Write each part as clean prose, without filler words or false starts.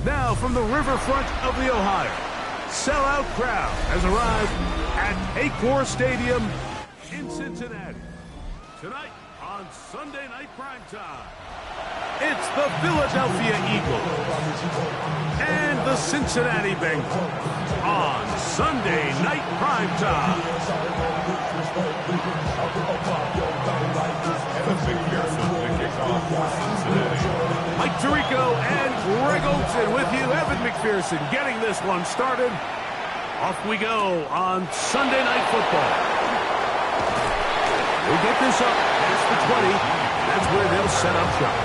Now from the riverfront of the Ohio, sellout crowd has arrived at Paycor Stadium in Cincinnati. Tonight on Sunday Night Primetime, it's the Philadelphia Eagles and the Cincinnati Bengals on Sunday Night Primetime. Mike Tirico and Greg Olsen with you. Evan McPherson getting this one started. Off we go on Sunday Night Football. We'll get this up past the 20. That's where they'll set up shop.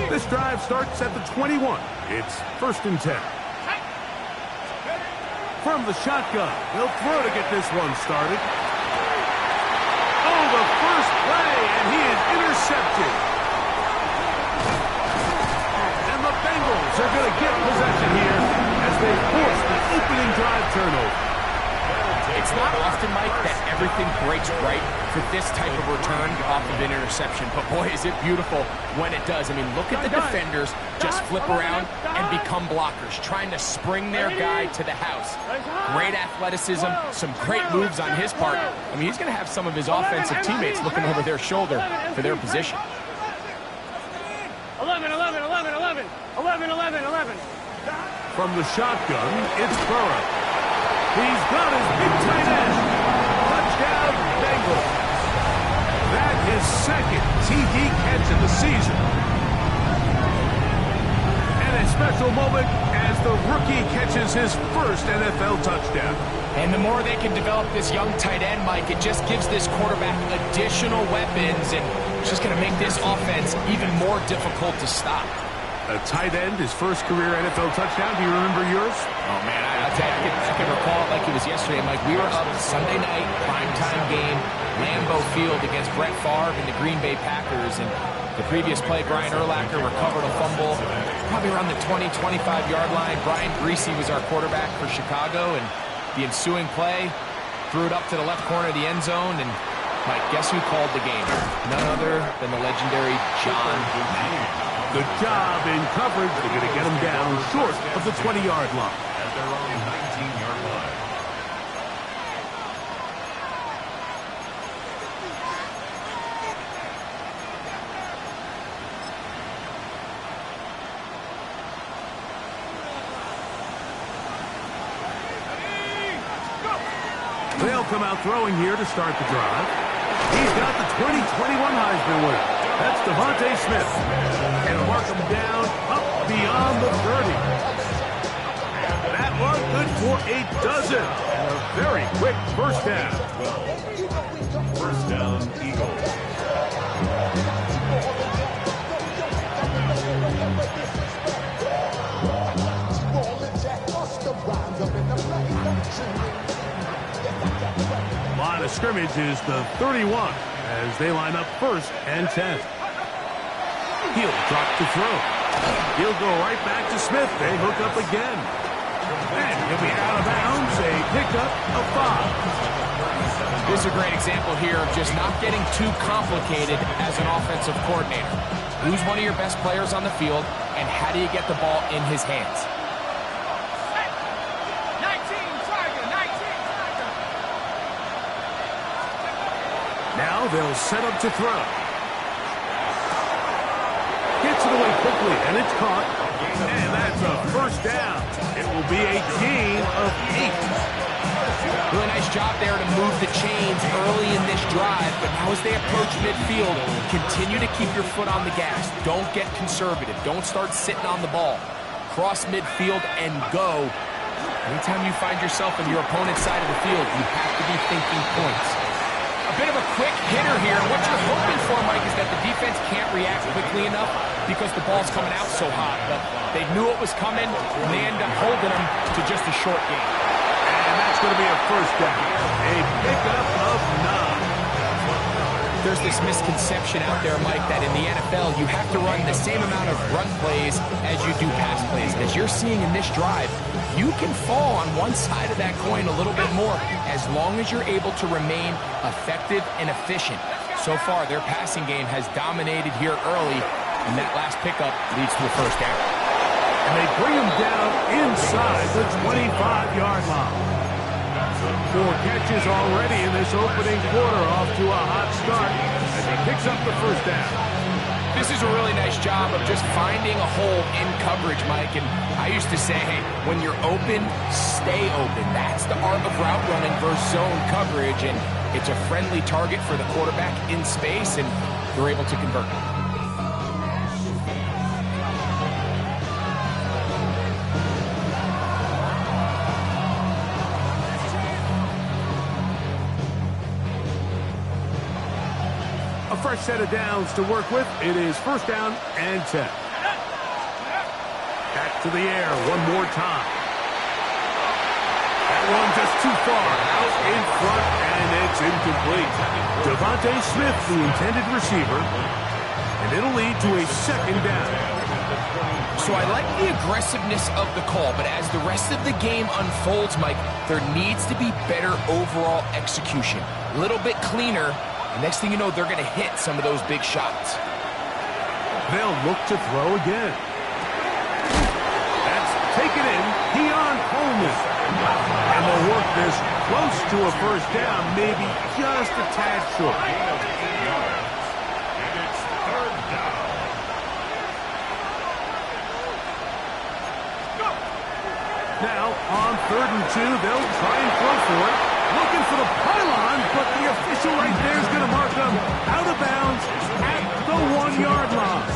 This drive starts at the 21. It's 1st and 10. From the shotgun, he'll throw to get this one started. Oh, the first play, and he is intercepted. And the Bengals are going to get possession here as they force the opening drive turnover. It's not often, Mike, that everything breaks right for this type of return off of an interception. But, boy, is it beautiful when it does. I mean, look at the defenders just flip around and become blockers, trying to spring their guy to the house. Great athleticism, some great moves on his part. I mean, he's going to have some of his offensive teammates looking over their shoulder for their position. 11, 11, 11, 11, 11, 11, 11. From the shotgun, it's Burrow. He's got his big tight end. Touchdown, Bengals. That is second TD catch of the season. And a special moment as the rookie catches his first NFL touchdown. And the more they can develop this young tight end, Mike, it just gives this quarterback additional weapons, and it's just going to make this offense even more difficult to stop. A tight end, his first career NFL touchdown. Do you remember yours? Oh, man, I can recall it like it was yesterday, Mike. We were up Sunday night, primetime game, Lambeau Field against Brett Favre and the Green Bay Packers. And the previous play, Brian Urlacher recovered a fumble probably around the 20, 25-yard line. Brian Griese was our quarterback for Chicago, and the ensuing play threw it up to the left corner of the end zone. And, Mike, guess who called the game? None other than the legendary John Madden. Good job in coverage. They're going to get him down short of the 20-yard line. At their own 19-yard line. They'll come out throwing here to start the drive. He's got the 2021 Heisman winner. That's Devontae Smith. And mark him down up beyond the 30. That one good for a dozen. And a very quick first down. 12. First down, Eagles. Line of scrimmage is the 31 as they line up 1st and 10. He'll drop to throw. He'll go right back to Smith. They hook up again. And he'll be out of bounds. A pickup of 5. This is a great example here of just not getting too complicated as an offensive coordinator. Who's one of your best players on the field, and how do you get the ball in his hands? 19, Tiger, 19, Tiger. Now they'll set up to throw. Gets it away quickly, and it's caught. And that's a first down. It will be a gain of 8. Really nice job there to move the chains early in this drive, but now as they approach midfield, continue to keep your foot on the gas. Don't get conservative. Don't start sitting on the ball. Cross midfield and go. Anytime you find yourself on your opponent's side of the field, you have to be thinking points. A bit of a quick hitter here. What you're hoping for, Mike, is that the defense can't react quickly enough because the ball's coming out so hot. But they knew it was coming, and they end up holding them to just a short game. And that's going to be a first down. A pickup of 9. There's this misconception out there, Mike, that in the NFL, you have to run the same amount of run plays as you do pass plays. As you're seeing in this drive, you can fall on one side of that coin a little bit more as long as you're able to remain effective and efficient. So far, their passing game has dominated here early, and that last pickup leads to a first down. And they bring him down inside the 25-yard line. 4 catches already in this opening quarter, off to a hot start as he picks up the first down. This is a really nice job of just finding a hole in coverage, Mike. And I used to say, hey, when you're open, stay open. That's the art of route running versus zone coverage. And it's a friendly target for the quarterback in space, and they're able to convert. A fresh set of downs to work with. It is first down and 10. Back to the air one more time. That one just too far out in front, and it's incomplete. Devontae Smith, the intended receiver, and it'll lead to a second down. So I like the aggressiveness of the call, but as the rest of the game unfolds, Mike, there needs to be better overall execution. A little bit cleaner. The next thing you know, they're going to hit some of those big shots. They'll look to throw again. That's taken in. Keon Coleman. And they'll work this close to a first down, maybe just a tad short. And it's third down. Now, on 3rd and 2, they'll try and throw for it. Looking for the pylon, but the official right there is going to mark them out of bounds at the 1-yard line.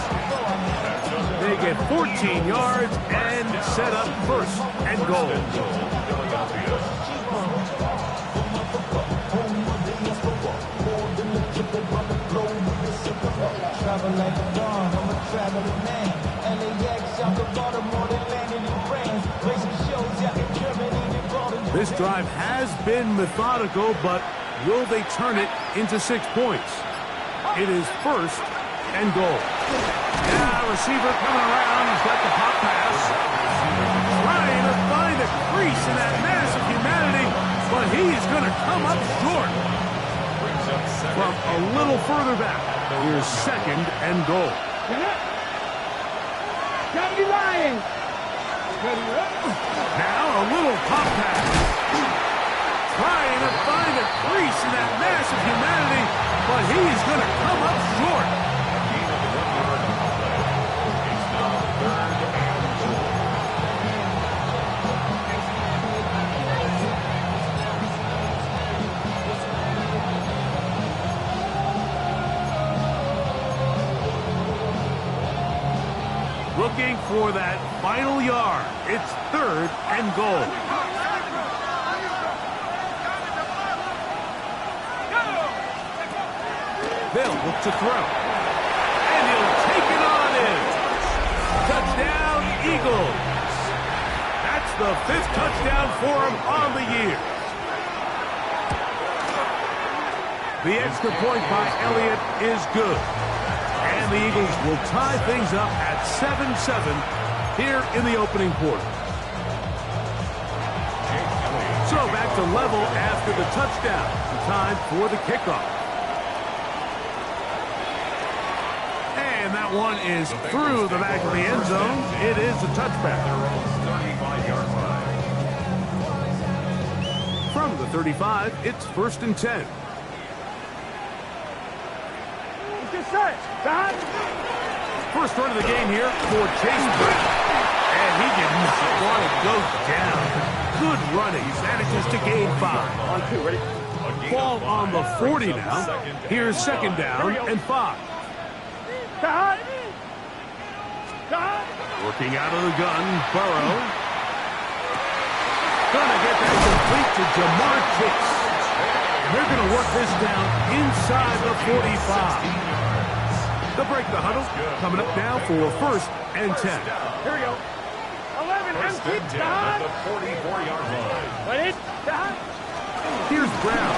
They get 14 yards and set up first and goal. This drive has been methodical, but will they turn it into 6 points? It is first and goal. Now, receiver coming around. He's got the pop pass. Trying to find a crease in that mass of humanity, but he's going to come up short. From a little further back, here's second and goal. Gotta be lying. Now a little pop pass. Trying to find a crease in that mass of humanity, but he's going to come up short. Looking for that final yard. It's 3rd and goal. They'll look to throw. And he'll take it on in. Touchdown, Eagles. That's the 5th touchdown for him on the year. The extra point by Elliott is good. And the Eagles will tie things up at 7-7 here in the opening quarter. So back to level after the touchdown. Time for the kickoff. And that one is through the back of the end zone. It is a touchback. From the 35, it's 1st and 10. First run of the game here for Chase Brown. And he did not want to go down. Good running. He manages to gain 5. On 2, ready? Ball on the 40 now. Here's second down and 5. Working out of the gun, Burrow. Gonna get that complete to Jamar Chase. And they're gonna work this down inside the 45. They'll break the huddle. Coming up now for 1st and 10. Here we go. 11, First and 10 at the 44-yard line. Ready? Here's Brown.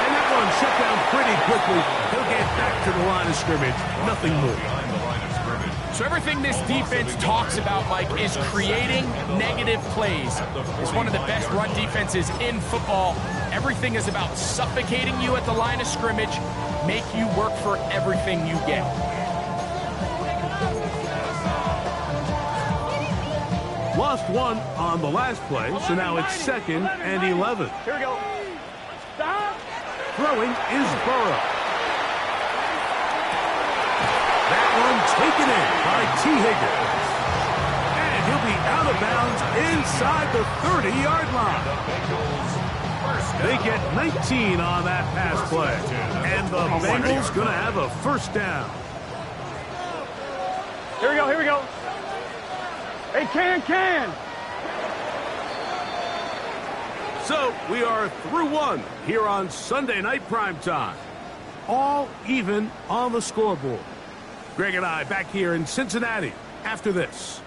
And that one's shut down pretty quickly. He'll get back to the line of scrimmage. Nothing more. Behind the line of scrimmage. So everything this defense talks about, Mike, is creating negative plays. It's one of the best run defenses in football. Everything is about suffocating you at the line of scrimmage, make you work for everything you get. Lost one on the last play, so now it's 2nd and 11. Here we go. Stop. Throwing is Burrow. That one taken in by T. Higgins. And he'll be out of bounds inside the 30-yard line. They get 19 on that pass play. And the Bengals going to have a first down. Here we go. Here we go. Hey, can. So we are through one here on Sunday Night Primetime. All even on the scoreboard. Greg and I back here in Cincinnati after this.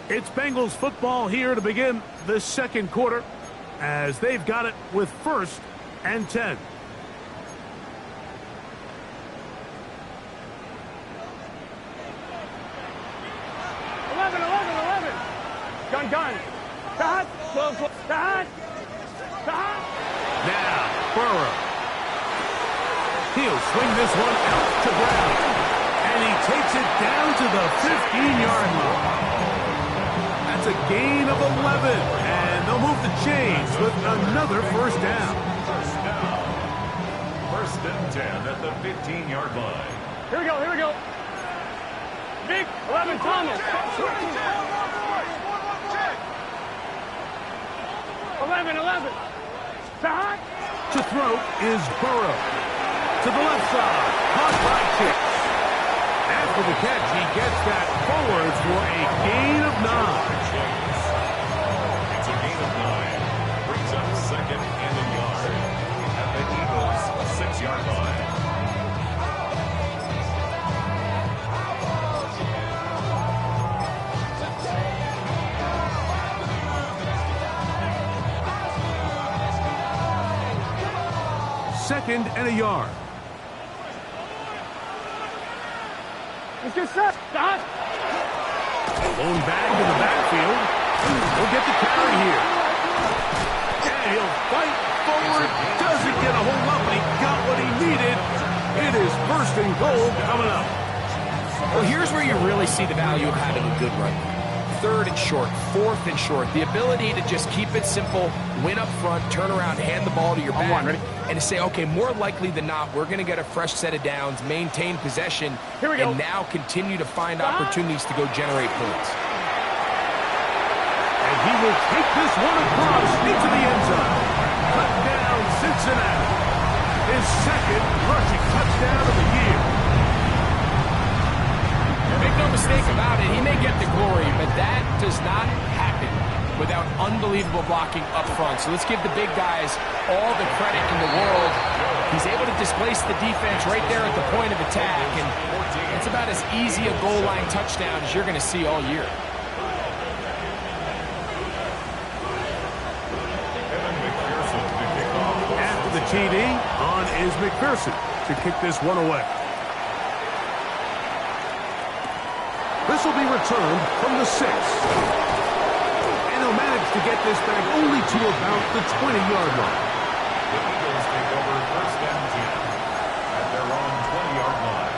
It's Bengals football here to begin the second quarter as they've got it with 1st and 10. Gun. Stop. Stop. Now, Burrow. He'll swing this one out to Brown. And he takes it down to the 15-yard line. That's a gain of 11. And they'll move the chains with another first down. First and 10 at the 15-yard line. Here we go. Big 11 Thomas. 11. Stop. To throw is Burrow. To the left side. Caught by Chicks. After the catch, he gets that forward for a gain of 9. It's a gain of 9. Brings up 2nd and a yard at the Eagles' 6-yard line. Second and a yard. It's just set. Stop. Blown back to the backfield. He'll get the carry here. And he'll fight forward. Doesn't get a hold up, but he got what he needed. It is 1st and goal coming up. Well, here's where you really see the value of having a good run. 3rd and short, 4th and short. The ability to just keep it simple, win up front, turn around, hand the ball to your back, and to say, okay, more likely than not, we're going to get a fresh set of downs, maintain possession, and now continue to find opportunities to go generate points. And he will take this one across into the end zone. Cut down Cincinnati. His 2nd rushing touchdown of the year. Make no mistake about it, he may get the glory, but that does not happen without unbelievable blocking up front. So let's give the big guys all the credit in the world. He's able to displace the defense right there at the point of attack, and it's about as easy a goal line touchdown as you're going to see all year. After the TD, on is McPherson to kick this one away. This will be returned from the 6. And he'll manage to get this back only to about the 20-yard line. The Eagles take over 1st and 10 at their own 20-yard line.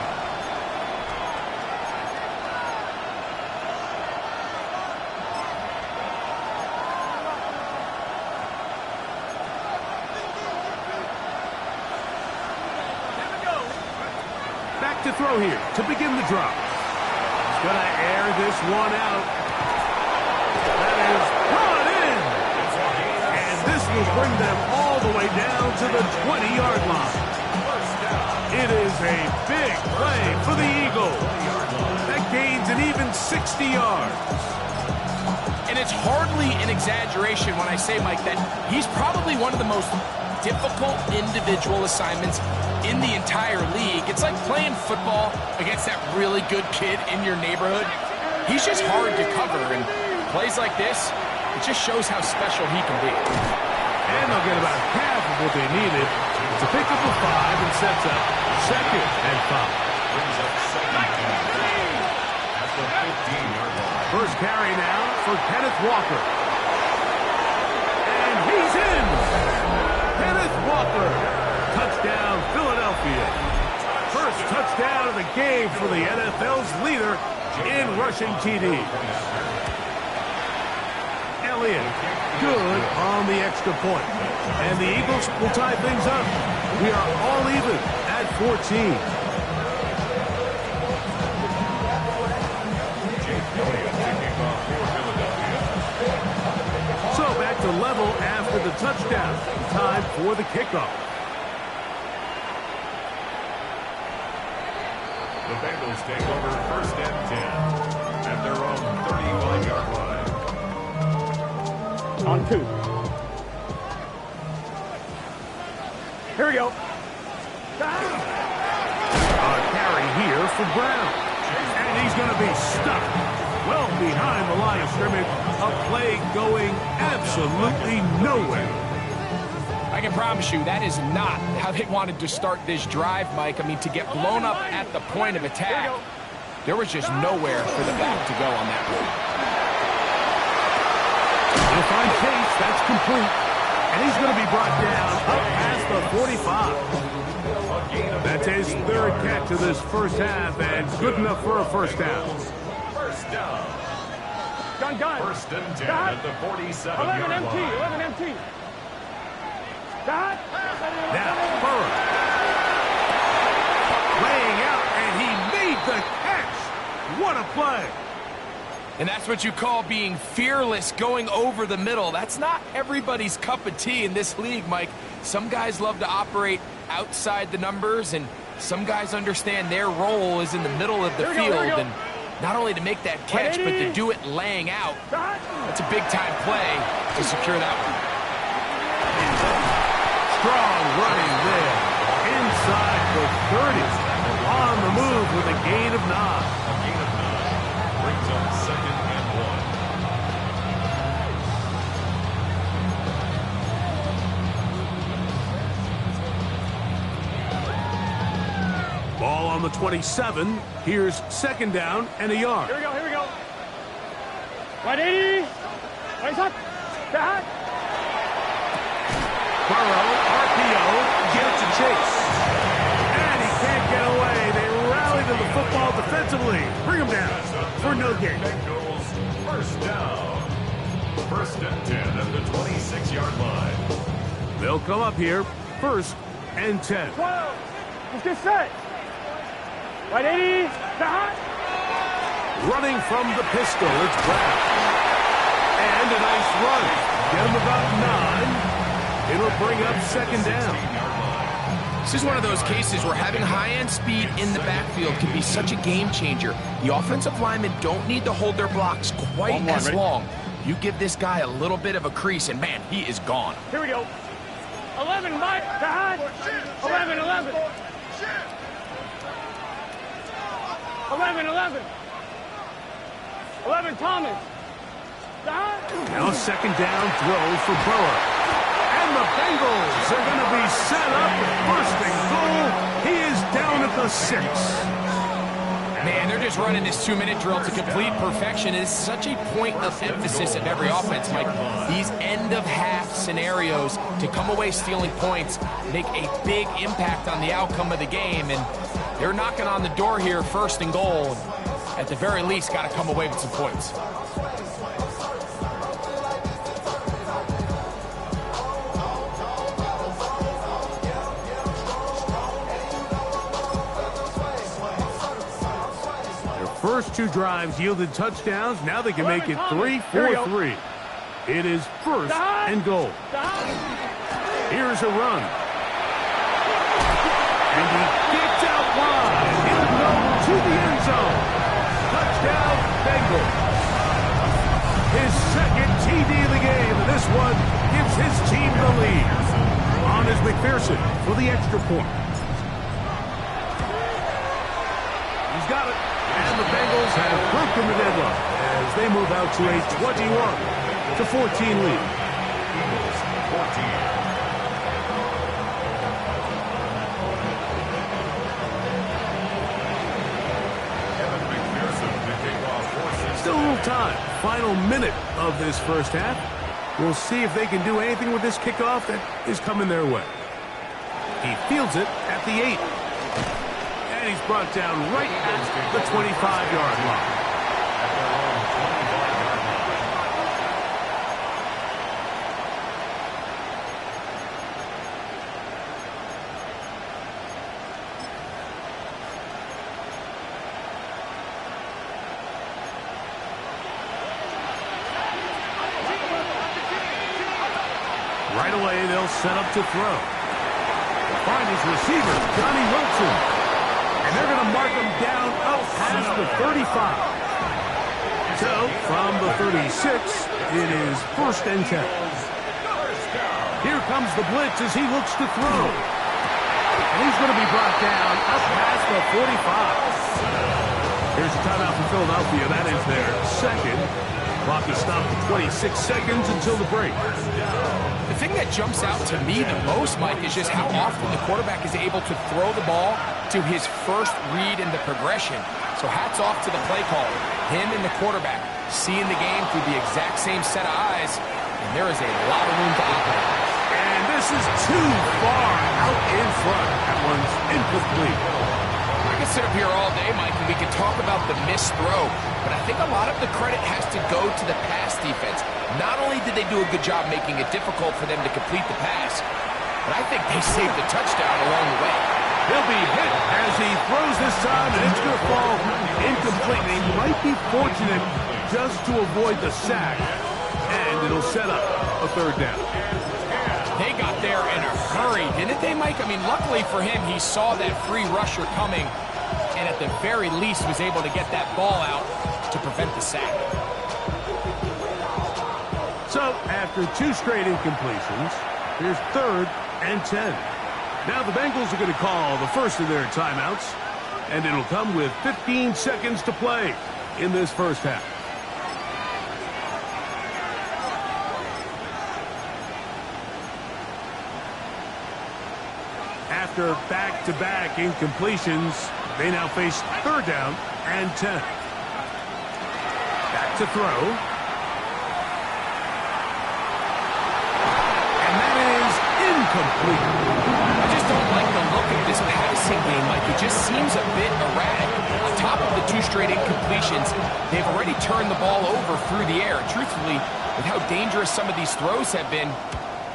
Back to throw here to begin the drop. Gonna air this one out. That is brought in. And this will bring them all the way down to the 20-yard line. It is a big play for the Eagles. That gains an even 60 yards. And it's hardly an exaggeration when I say, Mike, that he's probably one of the most difficult individual assignments in the entire league. It's like playing football against that really good kid in your neighborhood. He's just hard to cover, and plays like this, it just shows how special he can be. And they'll get about half of what they needed to pick up a 5 and sets up 2nd and 5. Brings up 2nd and 5 at the 15-yard line. First carry now for Kenneth Walker. And he's in! Kenneth Walker. Touchdown, Philadelphia. First touchdown of the game for the NFL's leader in rushing TDs. Elliott, good on the extra point. And the Eagles will tie things up. We are all even at 14. So back to level after the touchdown. Time for the kickoff. The Bengals take over 1st and 10 at their own 35-yard line. On 2. Here we go. A carry here for Brown. And he's going to be stuck well behind the line of scrimmage. A play going absolutely nowhere. I can promise you that is not how they wanted to start this drive, Mike. I mean, to get blown up at the point of attack, there was just nowhere for the back to go on that one. He'll find Chase. That's complete. And he's going to be brought down up past the 45. That's his 3rd catch of this first half, and good enough for a first down. First down. Gun. 1st and 10 at the 47-yard 11 line. MT. 11 MT. Dot. Now, Burrow. Laying out, and he made the catch. What a play. And that's what you call being fearless, going over the middle. That's not everybody's cup of tea in this league, Mike. Some guys love to operate outside the numbers, and some guys understand their role is in the middle of the field. And not only to make that catch, but to do it laying out. That's a big-time play to secure that one. Strong running there. Inside the 30. On the move with a gain of 9. Brings up 2nd and 1. Ball on the 27. Here's 2nd down and a yard. Here we go. 180. Right up. Dot. Burrow, RPO, gets a chase. And he can't get away. They rally to the football defensively. Bring him down for no gain. Bengals first down. 1st and 10 at the 26-yard line. They'll come up here 1st and 10. 12. Let's get set. 180. Dot. Running from the pistol, it's Brown. And a nice run. Get him about 9. It'll bring up 2nd down. This is one of those cases where having high-end speed in the backfield can be such a game changer. The offensive linemen don't need to hold their blocks quite as long. You give this guy a little bit of a crease, and man, he is gone. Here we go. 11, Mike. Dot. 11. 11. 11, Thomas. Dot. Now 2nd down throw for Burrow. And the Bengals are going to be set up. 1st and goal. He is down at the 6. Man, they're just running this 2-minute drill to complete perfection. It is such a point of emphasis of every offense, Mike. These end-of-half scenarios to come away stealing points make a big impact on the outcome of the game. And they're knocking on the door here, 1st and goal. At the very least, got to come away with some points. First 2 drives yielded touchdowns. Now they can make it 3-4-3. It is 1st and goal. Here's a run. And he gets out wide. He'll go to the end zone. Touchdown, Bengals. His 2nd TD of the game. And this one gives his team the lead. On is McPherson for the extra point. He's got it. And the Bengals have broken the deadlock as they move out to a 21-14 lead. Eagles 14. time. Final minute of this first half. We'll see if they can do anything with this kickoff that is coming their way. He fields it at the 8. And he's brought down right at the 25-yard line. Right away, they'll set up to throw. Find his receiver, Johnny Wilson. And they're going to mark him down up past the 35. So, from the 36, it is 1st and 10. Here comes the blitz as he looks to throw. And he's going to be brought down up past the 45. Here's a timeout for Philadelphia. That is their second. Clock is stopped for 26 seconds until the break. The thing that jumps out to me the most, Mike, is just how often the quarterback is able to throw the ball to his first read in the progression. So hats off to the play caller. Him and the quarterback seeing the game through the exact same set of eyes, and there is a lot of room to operate. And this is too far out in front. That one's incomplete. I could sit up here all day, Mike, and we could talk about the missed throw, but I think a lot of the credit has to go to the pass defense. Not only did they do a good job making it difficult for them to complete the pass, but I think they saved the touchdown along the way. He'll be hit as he throws this time, and it's going to fall incomplete. He might be fortunate just to avoid the sack, and it'll set up a 3rd down. They got there in a hurry, didn't they, Mike? I mean, luckily for him, he saw that free rusher coming, and at the very least was able to get that ball out to prevent the sack. So, after 2 straight incompletions, here's 3rd and 10. Now the Bengals are going to call the first of their timeouts, and it'll come with 15 seconds to play in this first half. After back-to-back incompletions, they now face 3rd down and 10. Back to throw. And that is incomplete. I just don't like the look of this passing game, Mike. It just seems a bit erratic. On top of the 2 straight incompletions, they've already turned the ball over through the air. Truthfully, with how dangerous some of these throws have been,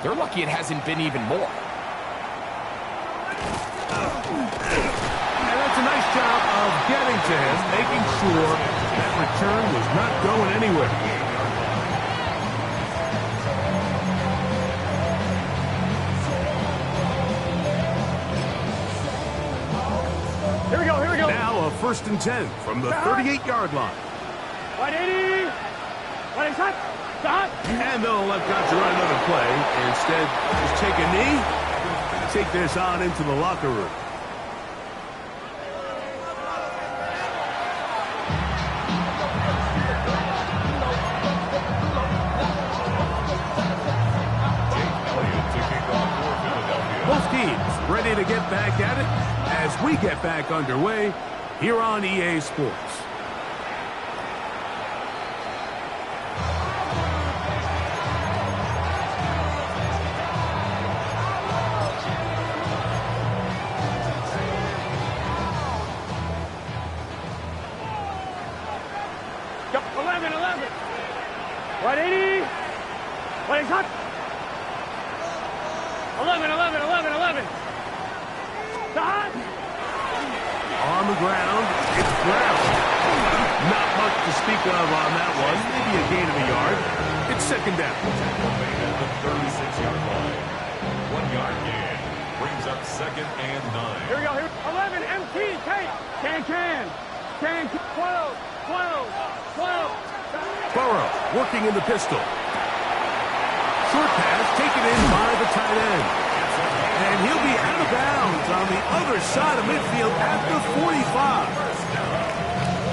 they're lucky it hasn't been even more. And that's a nice job of getting to him, making sure that return was not going anywhere. Here we go, here we go. Now a 1st and 10 from the 38-yard line. 180. 180. Stop. And they'll let God run another play. Instead, just take a knee, take this on into the locker room. Both teams ready to get back at it as we get back underway here on EA Sports. Go, 11. 180. 180. 11. Stop. On the ground, it's Brown. Not much to speak of on that one. Maybe a gain of a yard. It's 2nd down. At the 36-yard line. 1-yard gain brings up 2nd and 9. Here we go. Here. 11. MT. Can. 12. Burrow working in the pistol. Short pass taken in by the tight end. And he'll be out of bounds on the other side of midfield at the 45.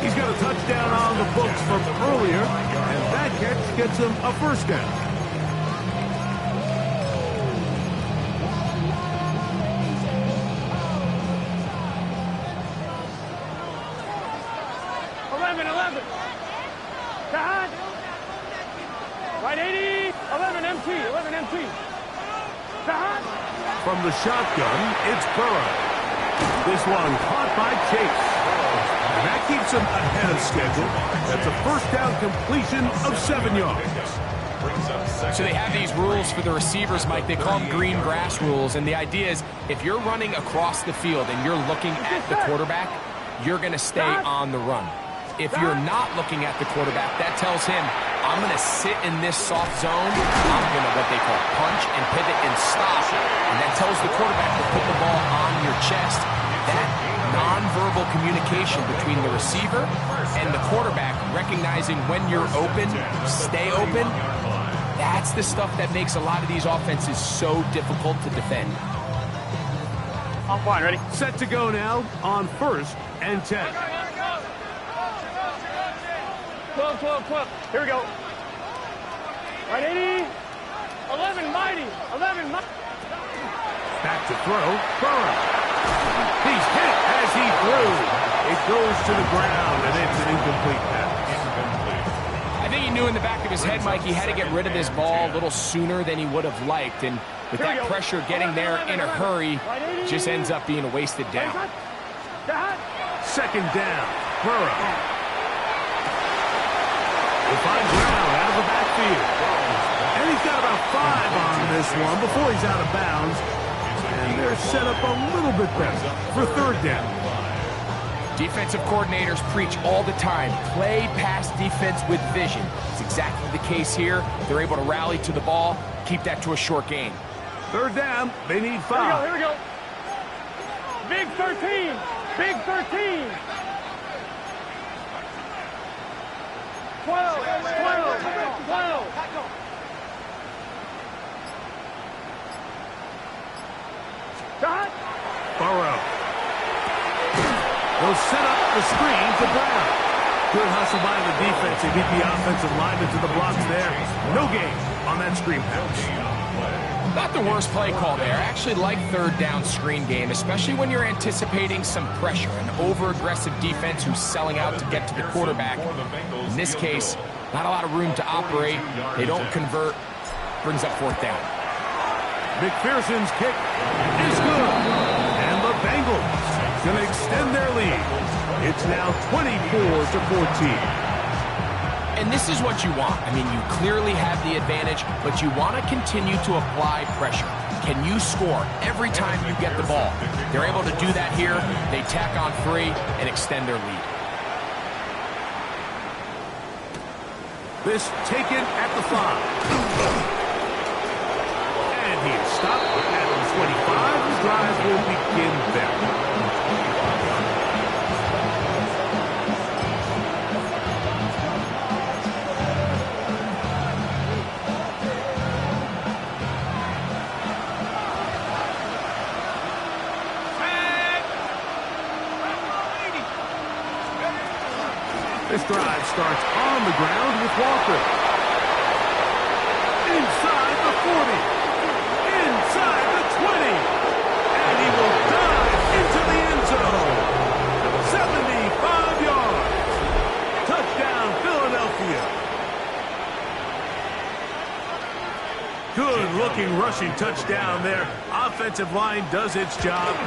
He's got a touchdown on the books from earlier, and that catch gets him a 1st down. Behind. Right 80. 11 MT. 11 MT. Behind. From the shotgun, it's Burrow. This one caught by Chase. And that keeps him ahead of schedule. That's a first down completion of 7 yards. So they have these rules for the receivers, Mike. They call them green grass rules. And the idea is if you're running across the field and you're looking at the quarterback, you're going to stay on the run. If you're not looking at the quarterback, that tells him, I'm going to sit in this soft zone. I'm going to what they call punch and pivot and stop. And that tells the quarterback to put the ball on your chest. That nonverbal communication between the receiver and the quarterback, recognizing when you're open, stay open, that's the stuff that makes a lot of these offenses so difficult to defend. I'm fine, ready? Set to go now on 1st and 10. 12, 12, 12. Here we go. Right 80. 11 mighty. 11 mighty. Back to throw. Burrow. He's hit as he threw. It goes to the ground, and it's an incomplete pass. I think he knew in the back of his head, Mike, he had to get rid of this ball a little sooner than he would have liked. And with that pressure getting there in a hurry, just ends up being a wasted down. 2nd down. Burrow. He'll find ground out of the backfield. And he's got about 5 on this one before he's out of bounds. And they're set up a little bit better for 3rd down. Defensive coordinators preach all the time, play pass defense with vision. It's exactly the case here. They're able to rally to the ball, keep that to a short gain. 3rd down, they need 5. Here we go. Big 13. Big 13. 12. 12. 12. Shot. Burrow. They'll set up the screen for Brown. Good hustle by the defense. They beat the offensive lineman to the blocks there. No gain on that screen pass. Not the worst play call there. I actually like 3rd down screen game, especially when you're anticipating some pressure. An over-aggressive defense who's selling out to get to the quarterback. In this case, not a lot of room to operate. They don't convert. Brings up 4th down. McPherson's kick is good. And the Bengals going to extend their lead. It's now 24-14. And this is what you want. I mean, you clearly have the advantage, but you want to continue to apply pressure. Can you score every time you get the ball? They're able to do that here. They tack on 3 and extend their lead. This taken at the 5. And he is stopped at the 25. The drive will begin there. This drive starts on the ground with Walker. Inside the 40. Inside the 20. And he will dive into the end zone. 75 yards. Touchdown, Philadelphia. Good-looking rushing touchdown there. Offensive line does its job.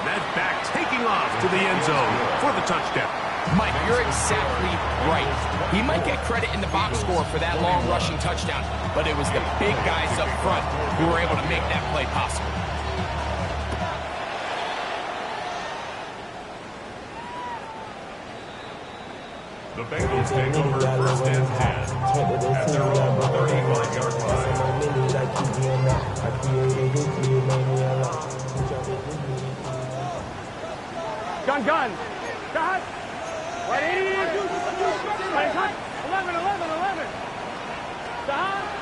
That back taking off to the end zone for the touchdown. Mike, you're exactly right. He might get credit in the box score for that long rushing touchdown, but it was the big guys up front who were able to make that play possible. The Bengals take over 1st and 10 at their own 35-yard line. Gun. Shot. Right 80. 11.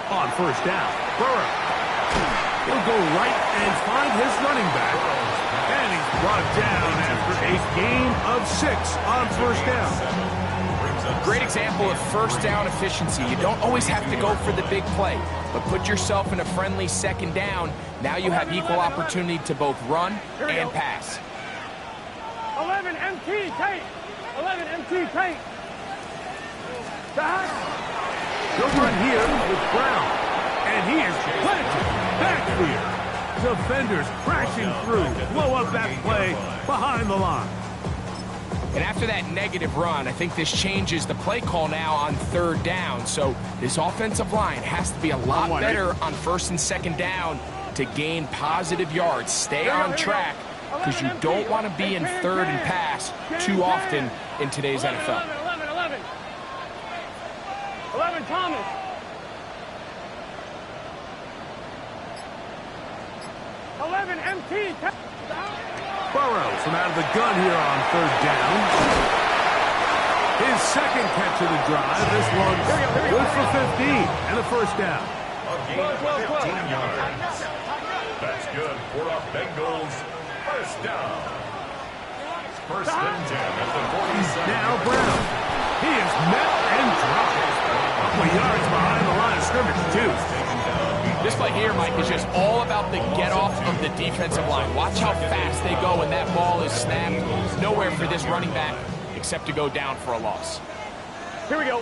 On 1st down, Burrow. He'll go right and find his running back. And he's brought down after a gain of 6 on 1st down. Great example of 1st down efficiency. You don't always have to go for the big play, but put yourself in a friendly 2nd down. Now you have equal opportunity to both run and pass. 11 MT tape. 11 MT tape. They'll run here with Brown. And he is planted backfield. Defenders crashing through. Blow up that play behind the line. And after that negative run, I think this changes the play call now on 3rd down. So this offensive line has to be a lot better on 1st and 2nd down to gain positive yards. Stay on track because you don't want to be in 3rd and pass too often in today's NFL. 11 Thomas. MT. Burrows from out of the gun here on 3rd down. His 2nd catch of the drive. This one good for 15 and a 1st down. A gain of 15 yards. That's good for a Bengals 1st down. 1st and 10 at the 47. Now Brown. He is met and dropped. A couple yards behind the line of scrimmage, too. This play here, Mike, is just all about the get-off of the defensive line. Watch how fast they go when that ball is snapped. Nowhere for this running back except to go down for a loss. Here we go.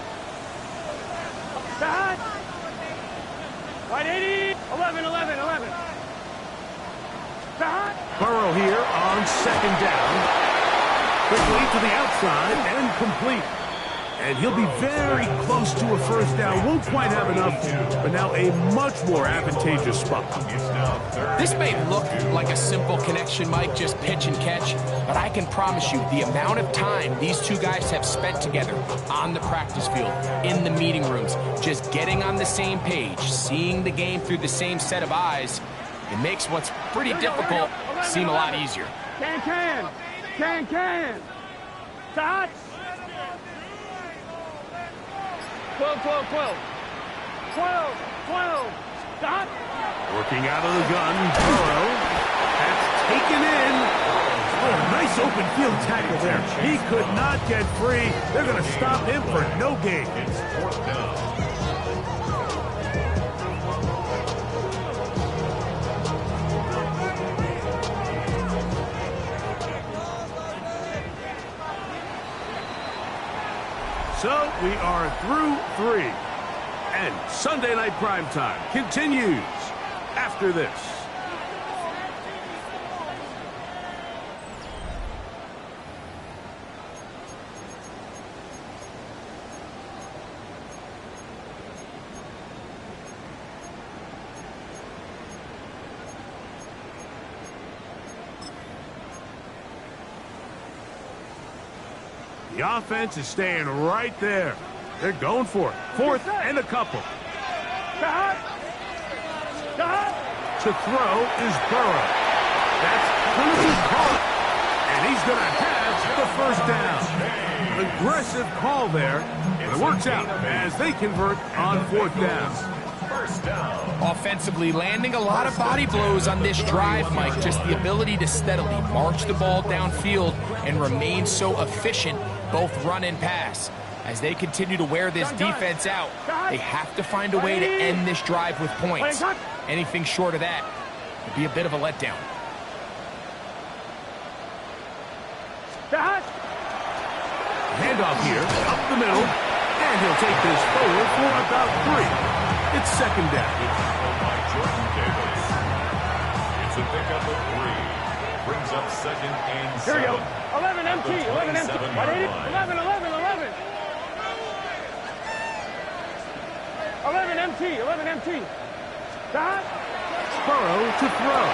Back. Right 80. 11. Back. Burrow here on 2nd down. Quickly to the outside and complete. And he'll be very close to a 1st down. Won't quite have enough, but now a much more advantageous spot. This may look like a simple connection, Mike, just pitch and catch, but I can promise you the amount of time these two guys have spent together on the practice field, in the meeting rooms, just getting on the same page, seeing the game through the same set of eyes, it makes what's pretty difficult seem a lot easier. Can. Touch. 12. Stop. Working out of the gun, Burrow. That's taken in. Oh, nice open field tackle there. He could not get free. They're going to stop him for no gain. It's 4th down. So we are through 3. And Sunday Night Primetime continues after this. The offense is staying right there. They're going for it. 4th and a couple. To throw is Burrow. That's going to be caught. And he's going to have the 1st down. Aggressive call there. And it works out as they convert on 4th down. 1st down. Offensively, landing a lot of body blows on this drive, Mike. Just the ability to steadily march the ball downfield and remain so efficient, both run and pass. As they continue to wear this defense out, they have to find a way to end this drive with points. Anything short of that would be a bit of a letdown. Handoff here, up the middle, and he'll take this forward for about 3. It's 2nd down. By Jordan Davis. It's a pickup of 3. Brings up 2nd and 7. Here we go. 11 MT. 11 MT. 11. 11 MT. Stop. Burrow to throw.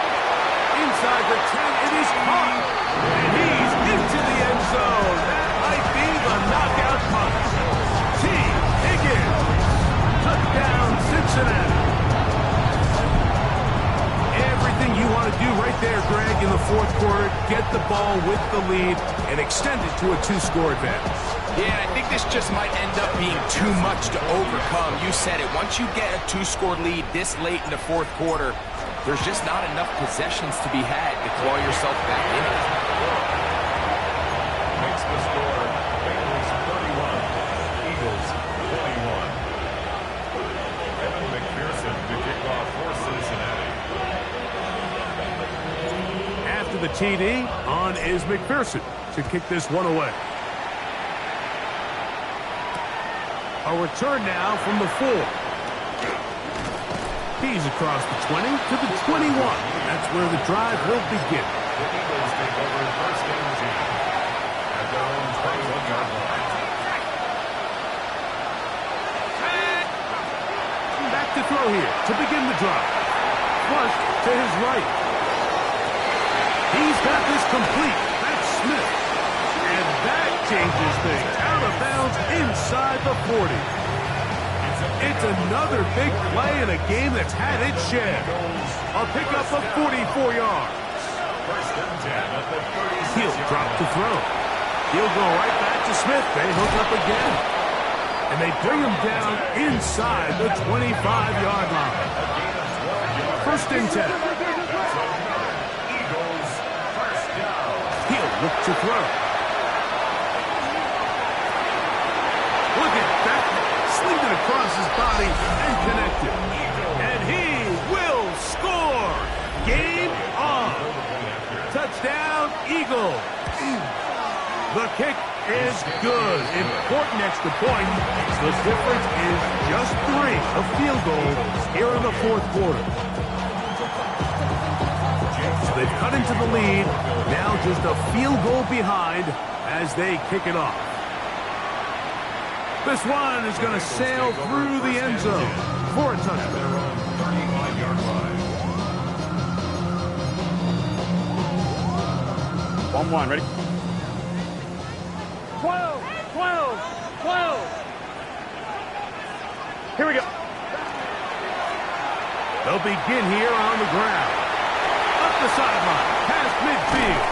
Inside the 10, it is caught. And he's into the end zone. That might be the knockout punch. T. Higgins. Touchdown, Cincinnati. Everything you want to do right there, Greg, in the 4th quarter. Get the ball with the lead and extend it to a 2-score advantage. Yeah, I think this just might end up being too much to overcome. You said it. Once you get a 2-score lead this late in the 4th quarter, there's just not enough possessions to be had to claw yourself back in it. Makes the score Bengals 31, Eagles 21. Evan McPherson to kick off for Cincinnati. After the TD, on is McPherson to kick this one away. A return now from the 4. He's across the 20 to the 21. That's where the drive will begin. The Eagles take over first and 10 at their own 21-yard line. Back to throw here to begin the drive. Flush to his right. He's got this complete. That's Smith. And that changes things. Out of bounds inside the 40. It's another big play in a game that's had its share. A pickup of 44 yards. First and 10 at the 36. He'll drop to throw. He'll go right back to Smith. They hook up again. And they bring him down inside the 25-yard line. First and 10. Eagles first down. He'll look to throw. Look at that. Sling it across his body and connected. And he will score. Game on. Touchdown, Eagles. The kick is good. Important extra point. The difference is just 3, a field goal here in the 4th quarter. So they've cut into the lead. Now just a field goal behind as they kick it off. This one is going to sail through the end zone for a touchdown. 35-yard line. 1-1, ready? 12, 12, 12. Here we go. They'll begin here on the ground. Up the sideline, past midfield.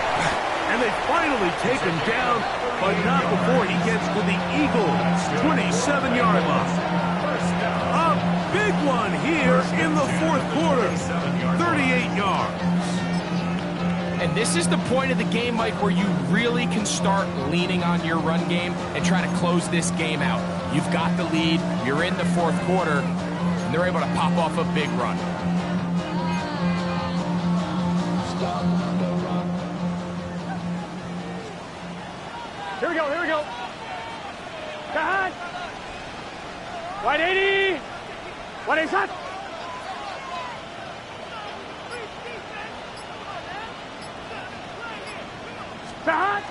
And they finally take him down, but not before he gets to the Eagles' 27-yard line. A big one here in the 4th quarter. 38 yards. And this is the point of the game, Mike, where you really can start leaning on your run game and try to close this game out. You've got the lead, you're in the 4th quarter, and they're able to pop off a big run. Here we go, here we go. Cut. Wide 80. Wide 80 shot. Cut.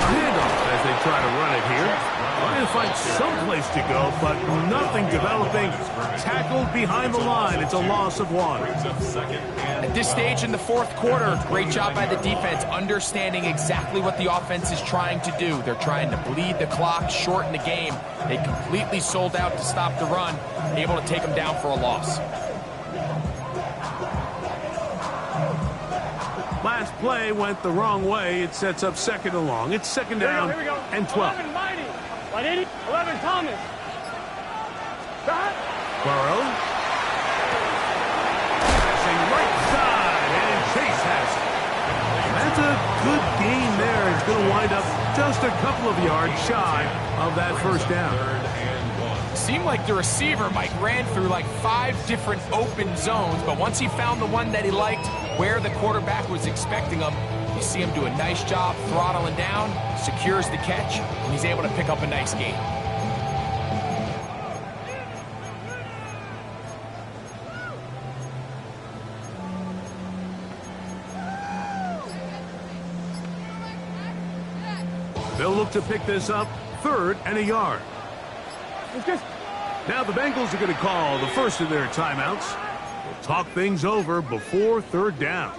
Handoff as they try to run it here. Trying to find some place to go, but nothing developing. Tackled behind the line. It's a loss of 1. At this stage in the 4th quarter, great job by the defense, understanding exactly what the offense is trying to do. They're trying to bleed the clock, shorten the game. They completely sold out to stop the run, able to take them down for a loss. Last play went the wrong way. It sets up 2nd and long. It's 2nd down Here we go. and 12. 11 Mighty. Wide 80. 11 Thomas. Cut. Burrow. Passing right side, and Chase has it. That's a good gain there. It's going to wind up just a couple of yards shy of that first down. Seemed like the receiver, Mike, ran through like 5 different open zones, but once he found the one that he liked, where the quarterback was expecting him, you see him do a nice job throttling down, secures the catch, and he's able to pick up a nice gain. They'll look to pick this up, 3rd and a yard. Now the Bengals are going to call the first of their timeouts. We'll talk things over before 3rd down.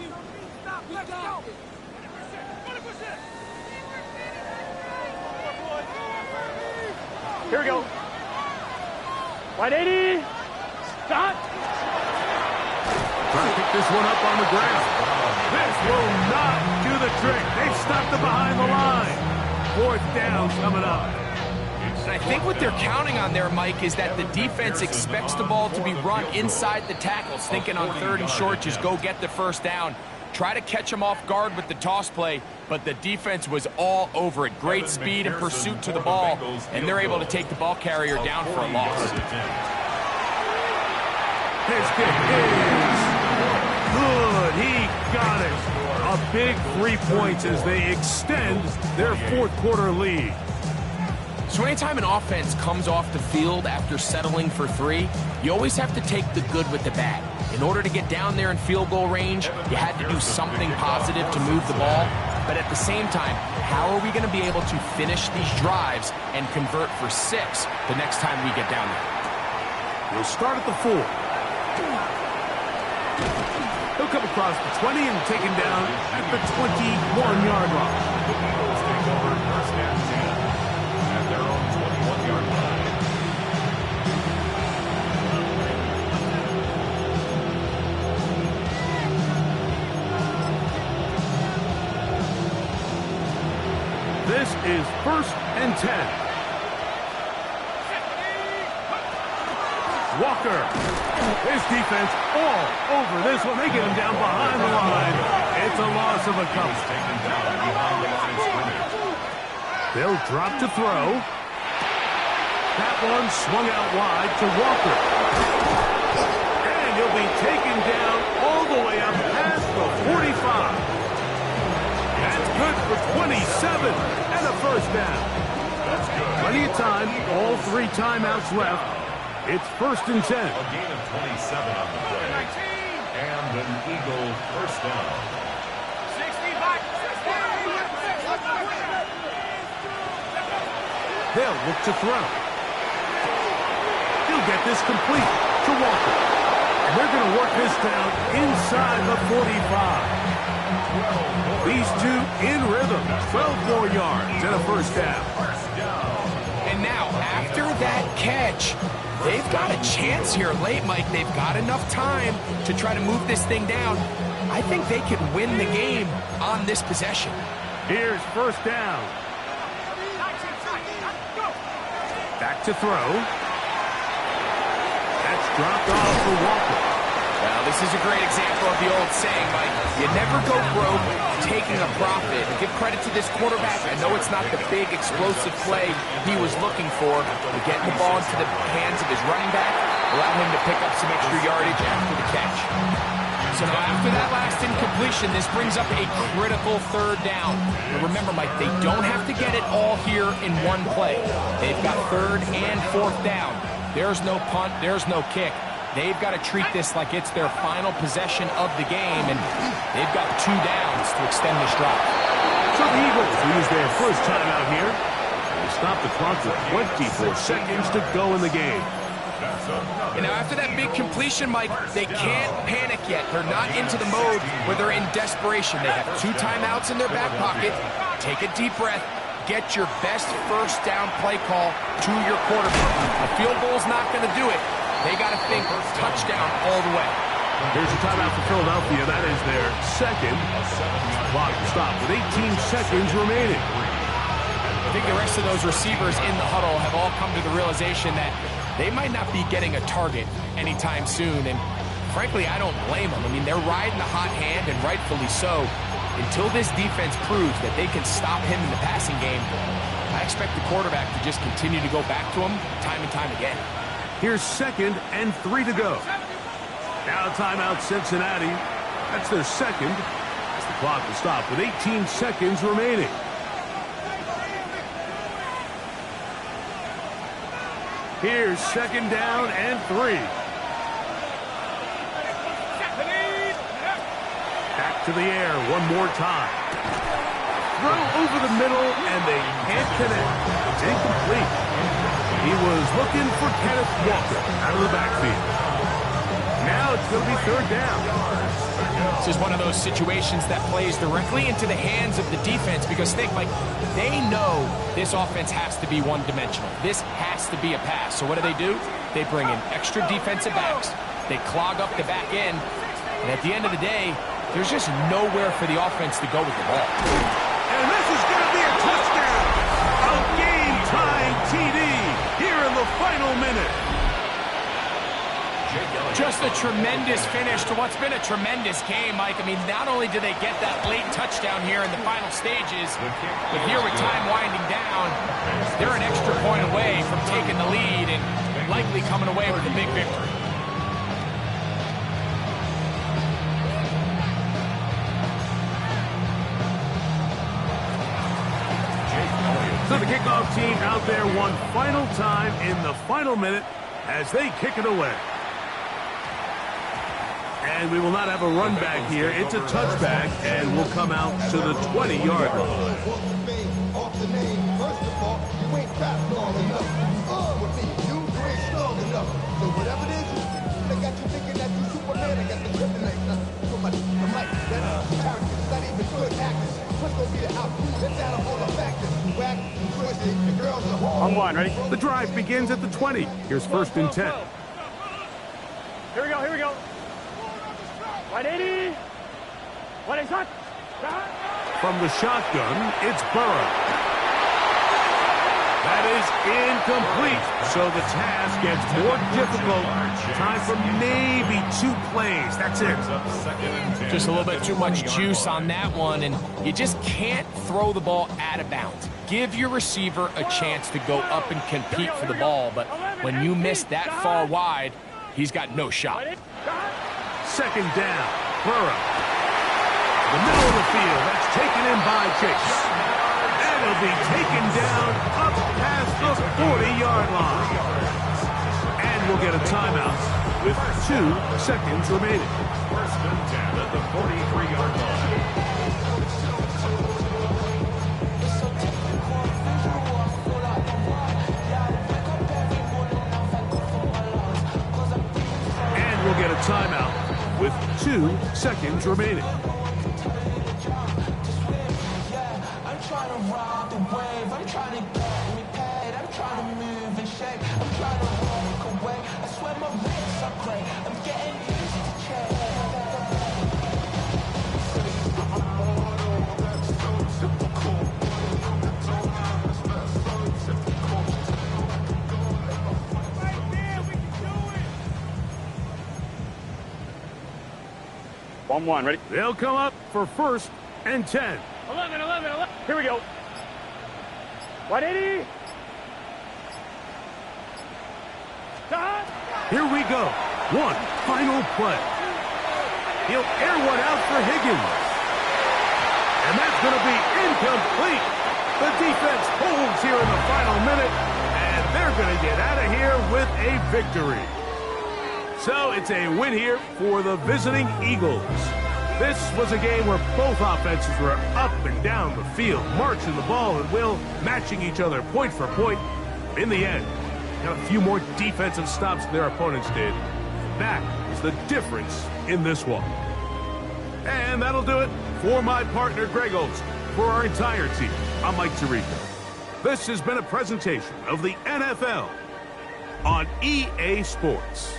Here we go. Wide 80. Stop. Trying to pick this one up on the ground. This will not do the trick. They've stopped it behind the line. 4th down coming up. And I think what they're counting on there, Mike, is that the defense expects the ball to be run inside the tackles, thinking on 3rd and short, just go get the first down. Try to catch them off guard with the toss play, but the defense was all over it. Great speed and pursuit to the ball, and they're able to take the ball carrier down for a loss. His kick is good. He got it. A big 3 points as they extend their 4th quarter lead. So anytime an offense comes off the field after settling for 3, you always have to take the good with the bad. In order to get down there in field goal range, you had to do something positive to move the ball. But at the same time, how are we going to be able to finish these drives and convert for 6 the next time we get down there? We'll start at the 4. He'll come across the 20 and taken down at the 21-yard line. The Eagles take over first and 10 at their own 21-yard line. This is first and 10. Walker. His defense all over this one. They get him down behind the line. It's a loss of a couple. Taken down behind the line of scrimmage. They'll drop to throw. That one swung out wide to Walker. And he'll be taken down all the way up past the 45. That's good for 27 and a first down. That's good. Plenty of time. All 3 timeouts left. It's first and 10. A gain of 27 on the play. And an Eagle first down. They'll look to throw. He'll get this complete to Walker. And they're going to work this down inside the 45. These two in rhythm. 12 more yards and a first down. And now, after that catch, they've got a chance here late, Mike. They've got enough time to try to move this thing down. I think they can win the game on this possession. Here's first down. Back to throw. That's dropped off for Walker. Well, this is a great example of the old saying, Mike. You never go broke taking a profit. Give credit to this quarterback. I know it's not the big, explosive play he was looking for, but getting the ball into the hands of his running back allowed him to pick up some extra yardage after the catch. So now after that last incompletion, this brings up a critical third down. But remember, Mike, they don't have to get it all here in one play. They've got third and fourth down. There's no punt. There's no kick. They've got to treat this like it's their final possession of the game, and they've got 2 downs to extend this drive. So the Eagles use their first timeout here. They stop the clock with 24 seconds to go in the game. And now after that big completion, Mike, they can't panic yet. They're not into the mode where they're in desperation. They have 2 timeouts in their back pocket. Take a deep breath. Get your best first down play call to your quarterback. A field goal's not going to do it. They got to think touchdown all the way. Here's a timeout for Philadelphia. That is their second. Clock stopped with 18 seconds remaining. I think the rest of those receivers in the huddle have all come to the realization that they might not be getting a target anytime soon. And frankly, I don't blame them. I mean, they're riding the hot hand, and rightfully so. Until this defense proves that they can stop him in the passing game, I expect the quarterback to just continue to go back to him time and time again. Here's second and 3 to go. Now timeout Cincinnati. That's their second. As the clock will stop with 18 seconds remaining. Here's second down and 3. Back to the air one more time. Throw over the middle, and they can't connect. It's incomplete. He was looking for Kenneth Walker out of the backfield. Now it's going to be third down. This is one of those situations that plays directly into the hands of the defense because think, like, they know this offense has to be one-dimensional. This has to be a pass. So what do? They bring in extra defensive backs. They clog up the back end. And at the end of the day, there's just nowhere for the offense to go with the ball. And this is going to be a touchdown. A game-tying TD here in the final minute. Just a tremendous finish to what's been a tremendous game, Mike. I mean, not only do they get that late touchdown here in the final stages, but here with time winding down, they're an extra point away from taking the lead and likely coming away with a big victory. The the kickoff team out there one final time in the final minute as they kick it away. And we will not have a run back here. It's a touchback, and we'll come out to the 20-yard line. On one, ready? The drive begins at the 20. Here's 1st and 10. Here we go, here we go. 180. 180 shot. From the shotgun, it's Burrow. That is incomplete, so the task gets more difficult. Time for maybe 2 plays. That's it. Just a little bit too much juice on that one, and you just can't throw the ball out of bounds. Give your receiver a chance to go up and compete for the ball, but when you miss that far wide, he's got no shot. 2nd down, Burrow. The middle of the field, that's taken in by Chase. And it'll be taken down up past the 40-yard line. And we'll get a timeout with 2 seconds remaining. 1st and 10 at the 43-yard line. And we'll get a timeout with 2 seconds remaining. On one, ready? They'll come up for 1st and 10. 11. Here we go. 180. Here we go. One final play. He'll air one out for Higgins. And that's going to be incomplete. The defense holds here in the final minute, and they're going to get out of here with a victory. So it's a win here for the visiting Eagles. This was a game where both offenses were up and down the field, marching the ball and matching each other point for point. In the end, got a few more defensive stops than their opponents did. That is the difference in this one. And that'll do it for my partner, Greg Olson. For our entire team, I'm Mike Tirico. This has been a presentation of the NFL on EA Sports.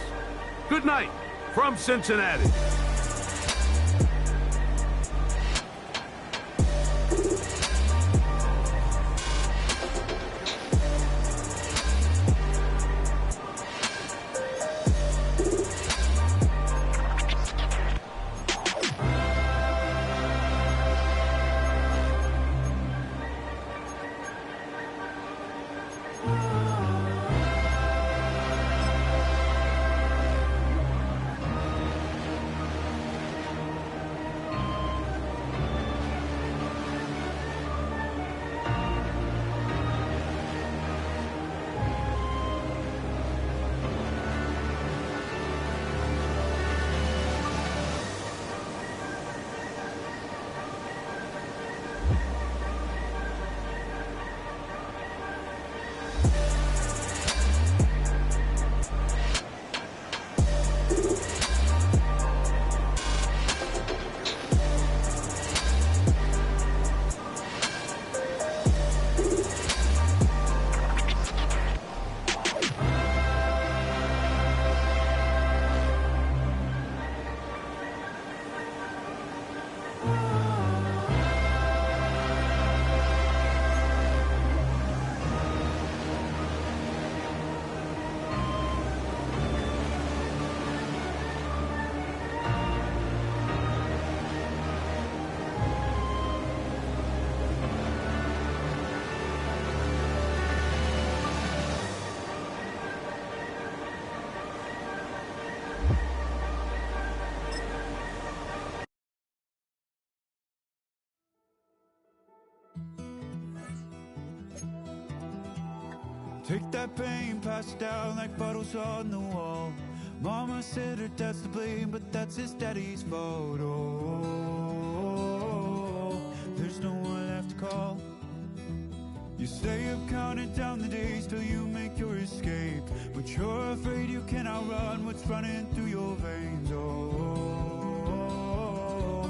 Good night from Cincinnati. Take that pain, pass it down like bottles on the wall. Mama said her dad's to blame, but that's his daddy's fault. Oh, there's no one left to call. You stay up counting down the days till you make your escape, but you're afraid you cannot run what's running through your veins. Oh,